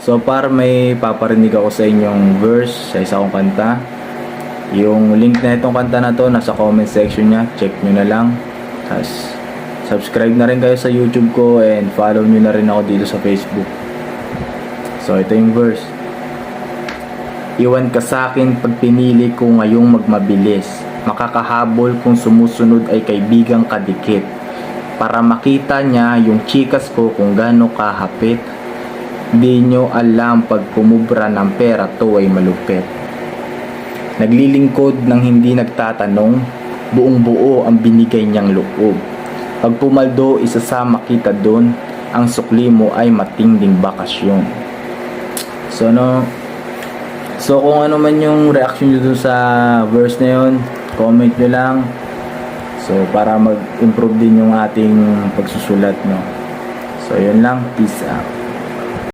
So para may paparinig ako sa inyong verse sa isa kong kanta. Yung link na itong kanta na to nasa comment section nya. Check nyo na lang. Tapos subscribe na rin kayo sa YouTube ko and follow nyo na rin ako dito sa Facebook. So ito yung verse. Iwan ka sa'kin pag pinili ko ngayong magmabilis. Makakahabol kung sumusunod ay kaibigang kadikit. Para makita niya yung chikas ko kung gaano kahapit. Di nyo alam pag kumubra ng pera to ay malupit. Naglilingkod ng hindi nagtatanong, buong buo ang binigay niyang loob. Pag pumaldo, isasama kita doon, ang sukli mo ay matinding bakasyon. So kung ano man yung reaction nyo dun sa verse na yun, comment nyo lang. So para mag-improve din yung ating pagsusulat, no. So yun lang, peace out.